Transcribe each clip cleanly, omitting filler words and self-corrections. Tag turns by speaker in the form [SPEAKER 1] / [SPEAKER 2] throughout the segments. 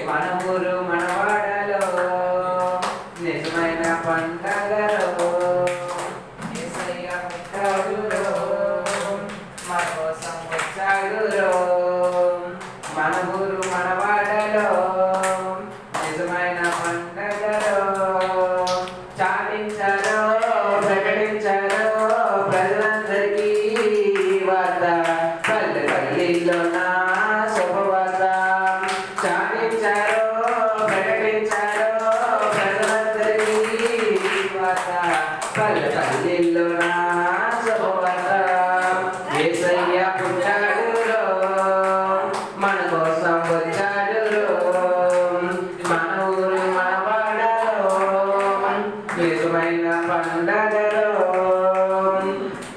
[SPEAKER 1] మన ఊరు మనవాడలో నిజమైన పండగలో యేసయ్య పుట్టాడురో, మన కోసం వచ్చాడురో. మన ఊరు మనవాడలో నిజమైన పండగలో చాటించారో ప్రకటించారో ప్రజలందరికీ వార్త, పల్లె పల్లిలో నా శుభవార్త చాటించారో ప్రకటించారో ప్రజలందరికీ వార్త, పల్లె పల్లిలో నా శుభవార్త. యేసయ్య పుట్టాడురో, మన కోసం వచ్చాడురో, మన ఊరు మనవాడలో నిజమైన పండగలో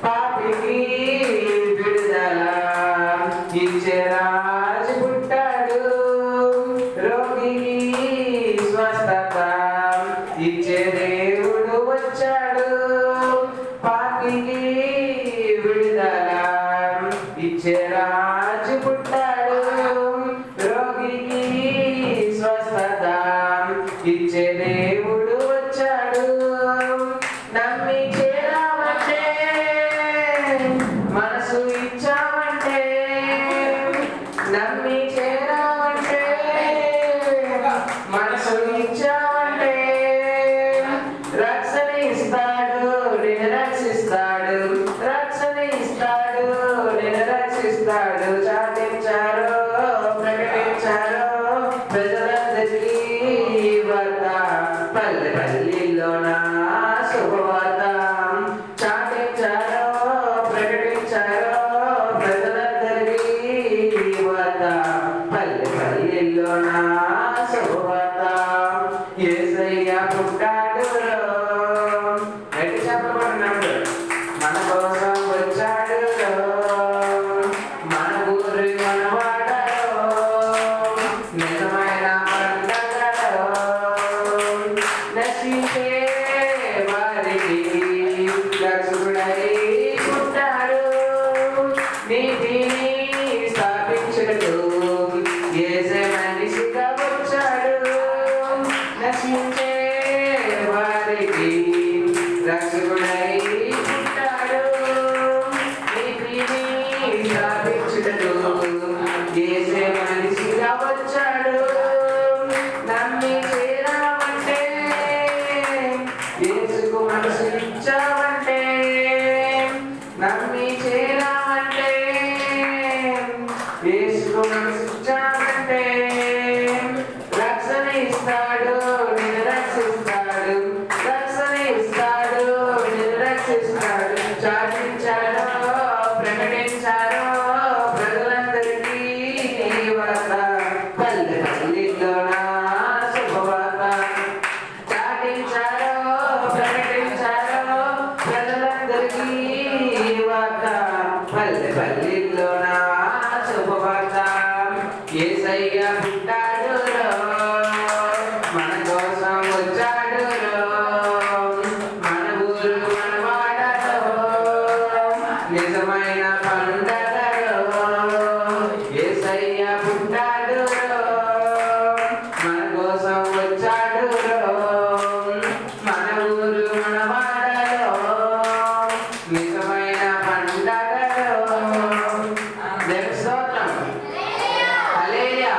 [SPEAKER 1] పాపికి విడుదల ఇచ్చే రాజు పుట్టాడు, రోగికి స్వస్థత ఇచ్చే దేవుడు వచ్చాడు. పాపికి విడుదల ఇచ్చే రాజు పుట్టాడు, రోగికి స్వస్థత ఇచ్చే దేవుడు వచ్చాడు. నమ్మి చేరామంటే మనసు ఇచ్చామంటే, నమ్మి చేరామంటే మనసు ఇచ్చామంటే రక్షణ ఇస్తాడు, నిన్ను రక్షిస్తాడు, రక్షణ ఇస్తాడు, నిన్ను రక్షిస్తాడు. చాటించారో ప్రకటించారో ప్రజలందరికీ వార్త, పల్లె పల్లిలో నా శుభవార్త చాటించారో ప్రకటించారో ప్రజలందరికీ వార్త, పల్లె పల్లిలో నా శుభవార్త. యేసయ్య పుట్టాడురో, గట్టి చెప్పబడినాడు, మన కోసం వచ్చాడురో, మన ఊరి మనవాడలో నిజమైన పండగలో నశించే వారికి రక్షకుడై పుట్టాడు. నీతిని స్థాపించుటకు యేసే మనిషిగా వచ్చాడు. నశించే వారికి రక్షకుడై పుట్టాడు. నీతిని స్థాపించుటకు యేసే మనిషిగా వచ్చాడు. నమ్మి చేరామంటే యేసుకు మనసు ఇచ్చామంటే, నమ్మి చేరామంటే యేసుకు మనసు ఇచ్చామంటే రక్షణ ఇస్తాడు, నిన్ను రక్షిస్తాడు, రక్షణ ఇస్తాడు, నిన్ను రక్షిస్తాడు. చాటించారో ప్రకటించారో ప్రజలందరికీ వార్త, పల్లె పల్లిలో నా శుభవార్త చాటించారో ప్రకటించారో ప్రజలందరికీ వార్త, పల్లె పల్లిలో నా శుభవార్త. యేసయ్య పుట్టాడురో, మన కోసం వచ్చాడురో, మన ఊరు మనవాడలో నిజమైన పండగలో యేసయ్య పుట్టాడురో, మన కోసం వచ్చాడురో, మన ఊరు మనవాడలో నిజమైన పండగలో. దేవుని స్తోత్రం, హల్లెలూయా.